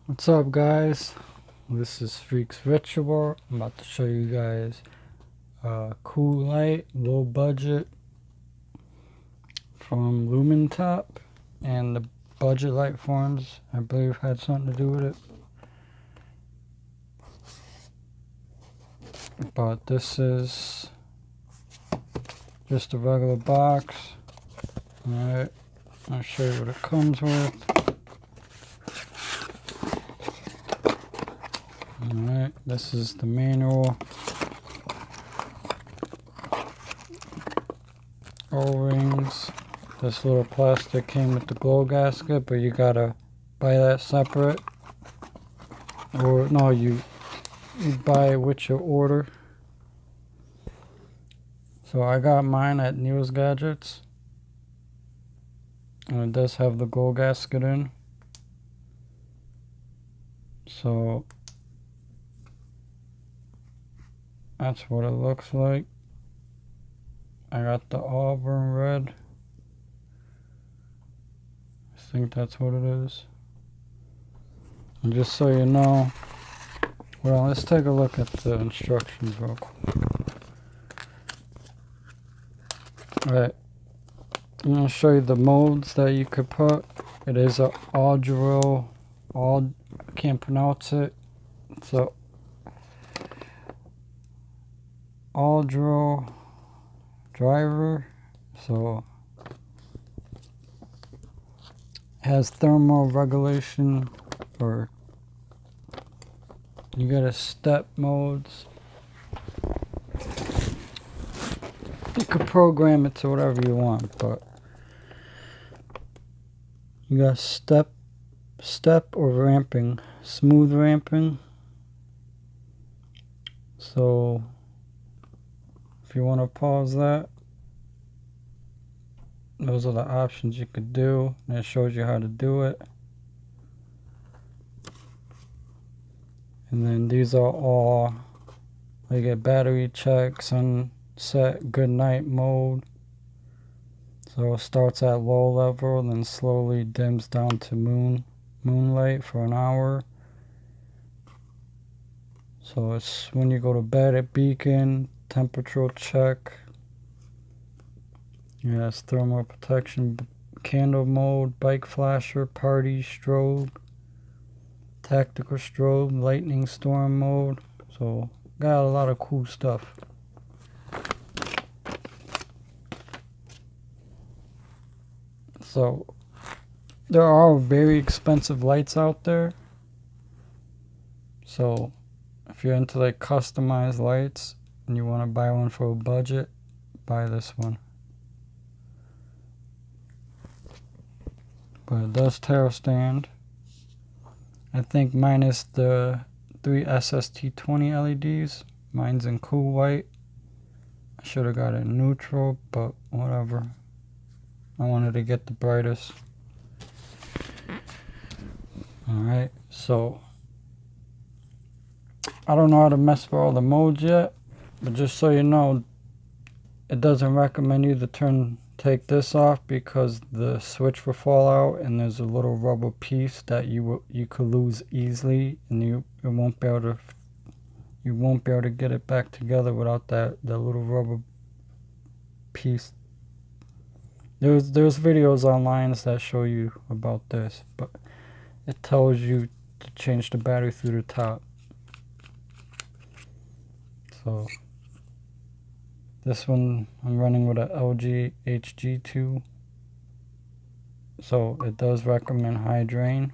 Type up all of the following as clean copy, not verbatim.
What's up, guys? This is Freaks Ritual. I'm about to show you guys a cool light, low budget from Lumintop, and the budget light forms I believe had something to do with it. But this is just a regular box. Alright, I'll show you what it comes with. Alright, this is the manual. O-rings. This little plastic came with the glow gasket, but you gotta buy that separate. Or no, you buy it with your order. So I got mine at News Gadgets. And it does have the glow gasket in. So that's what it looks like. I got the auburn red. I think that's what it is. And just so you know, well, let's take a look at the instructions real quick. Alright, I'm going to show you the modes that you could put. It is a audio, I can't pronounce it. It's a audio driver, so has thermal regulation, or you got a step modes. You could program it to whatever you want, but you got step or ramping, smooth ramping. So if you want to pause that, those are the options you could do, and it shows you how to do it. And then these are all, you get battery check, sunset, good night mode. So it starts at low level, then slowly dims down to moonlight for an hour. So it's when you go to bed at beacon, temperature check. Yes, thermal protection, candle mode, bike flasher, party strobe, tactical strobe, lightning storm mode. So got a lot of cool stuff. So there are very expensive lights out there. So if you're into like customized lights and you want to buy one for a budget, buy this one. But it does tail stand. I think minus the 3 SST20 LEDs. Mine's in cool white. I should have got it in neutral, but whatever. I wanted to get the brightest. Alright, so I don't know how to mess with all the modes yet, but just so you know, it doesn't recommend you to take this off because the switch will fall out, and there's a little rubber piece that you could lose easily, and you won't be able to get it back together without that little rubber piece. There's videos online that show you about this, but it tells you to change the battery through the top. So this one I'm running with a LG HG2, so it does recommend high drain.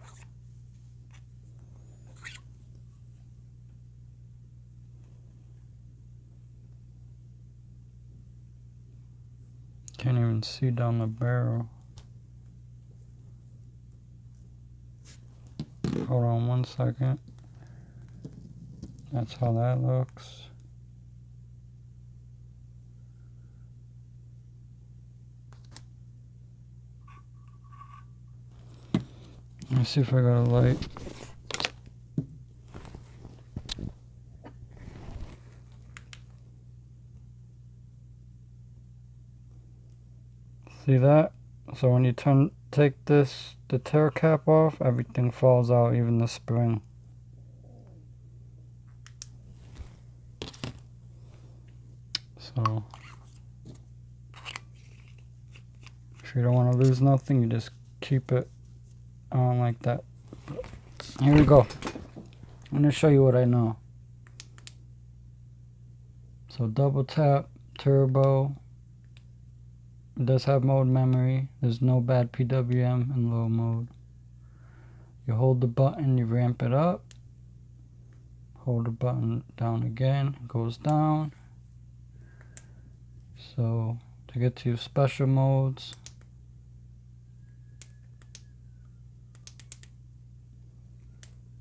Can't even see down the barrel. Hold on 1 second. That's how that looks. Let me see if I got a light. See that? So when you turn take the tear cap off, everything falls out, even the spring. So if you don't want to lose nothing, you just keep it on like that. Here we go. I'm going to show you what I know. So double tap, turbo. It does have mode memory. There's no bad PWM in low mode. You hold the button, you ramp it up. Hold the button down again, it goes down. So to get to your special modes,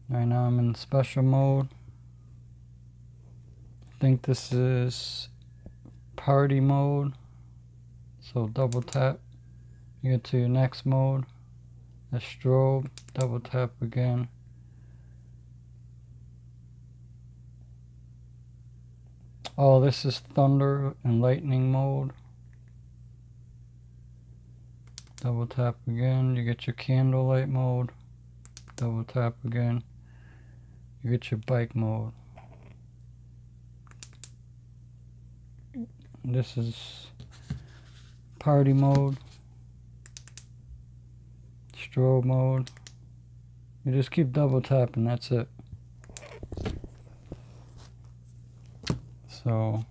right now I'm in special mode. I think this is party mode. So double tap, you get to your next mode. The strobe, double tap again. Oh, this is thunder and lightning mode. Double tap again, you get your candlelight mode. Double tap again, you get your bike mode. This is party mode, strobe mode. You just keep double tapping, that's it. So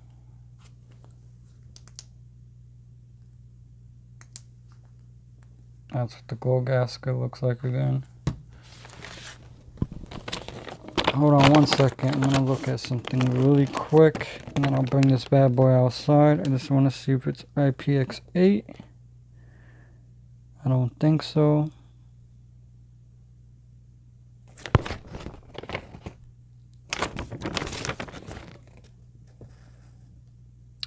that's what the glow gasket looks like again. Hold on one second, I'm gonna look at something really quick and then I'll bring this bad boy outside. I just want to see if it's IPX8. I don't think so.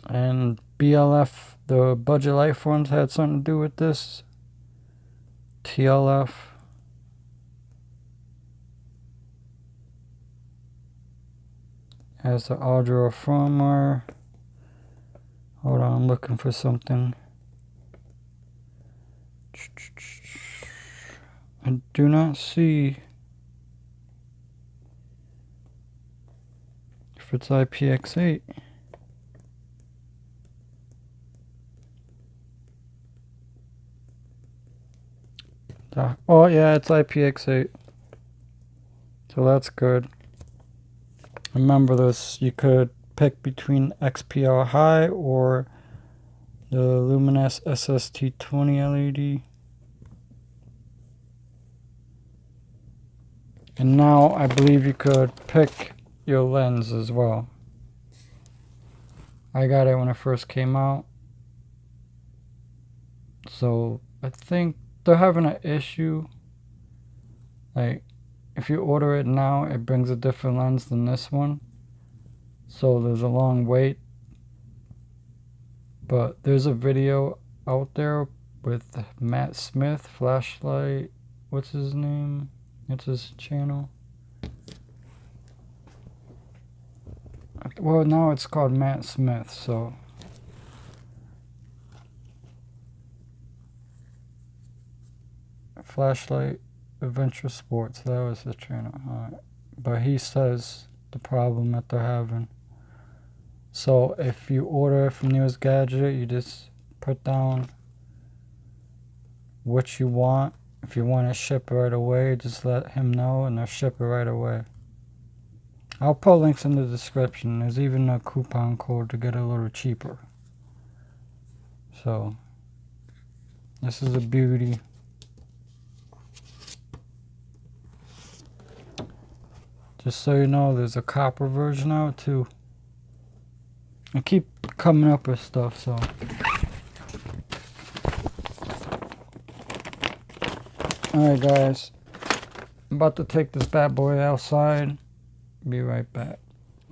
And BLF, the budget life ones, had something to do with this. TLF. Has the Audra firmware. Hold on, I'm looking for something. I do not see if it's IPX8. Oh yeah, it's IPX8. So that's good. Remember this, you could pick between XPR High or the Lumens SST20 LED. And now I believe you could pick your lens as well. I got it when it first came out. So I think they're having an issue. Like, if you order it now, it brings a different lens than this one. So there's a long wait. But there's a video out there with Matt Smith, Flashlight, what's his name? What's his channel? Well, now it's called Matt Smith, so. Flashlight Adventure Sports, that was the channel. Alright. But he says the problem that they're having. So if you order from News Gadget, you just put down what you want. If you want to ship right away, just let him know and they'll ship it right away. I'll put links in the description. There's even a coupon code to get it a little cheaper. So this is a beauty. Just so you know, there's a copper version out too. I keep coming up with stuff, so. Alright guys, I'm about to take this bad boy outside. Be right back.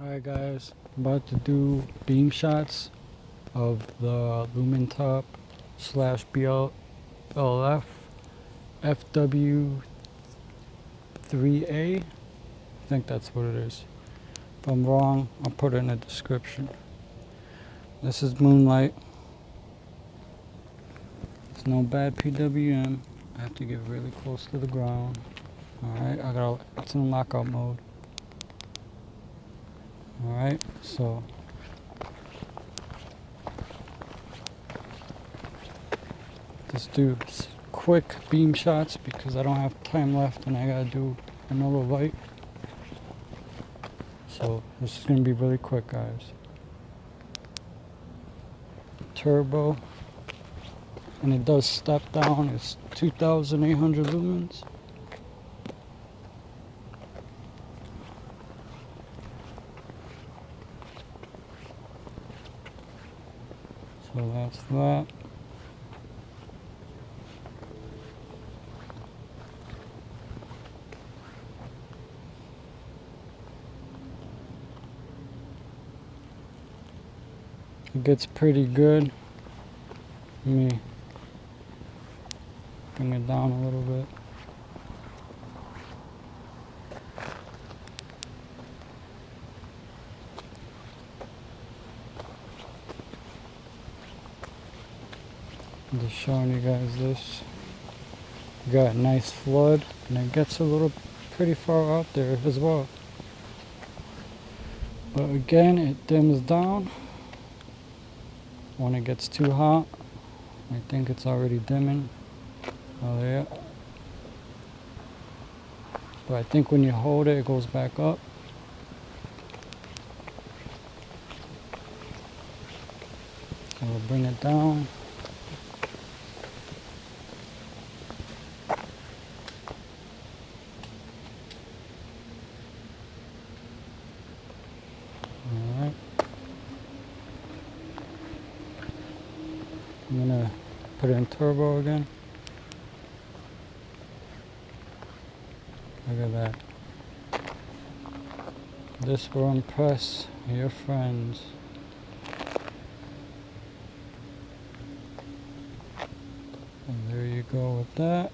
Alright guys, I'm about to do beam shots of the Lumintop / BLF FW3A. I think that's what it is. If I'm wrong, I'll put it in the description. This is moonlight. It's no bad PWM. I have to get really close to the ground. Alright, it's in lockout mode. Alright, so just do quick beam shots because I don't have time left and I gotta do another light. So this is gonna be really quick, guys. Turbo, and it does step down. It's 2,800 lumens. So that's that. It gets pretty good. Let me bring it down a little bit. I'm just showing you guys this. You got a nice flood, and it gets a little pretty far out there as well. But again, it dims down when it gets too hot. I think it's already dimming. Oh, there. But I think when you hold it, it goes back up. So we'll bring it down. Alright. I'm gonna put it in turbo again. Look at that. This will impress your friends. And there you go with that.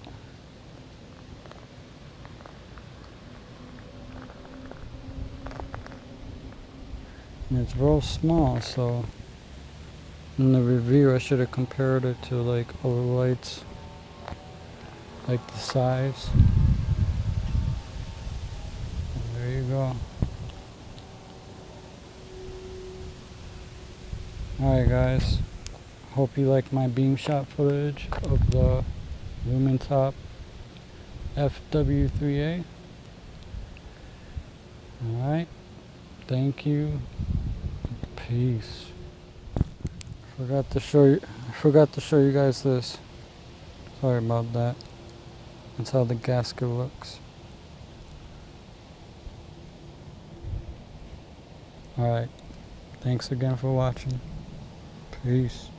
And it's real small, so in the review I should have compared it to like other lights, like the size. And there you go. Alright guys, hope you like my beam shot footage of the Lumintop FW3A. Alright, thank you. Peace. I forgot to show you guys this. Sorry about that. That's how the gasket looks. Alright, thanks again for watching. Peace.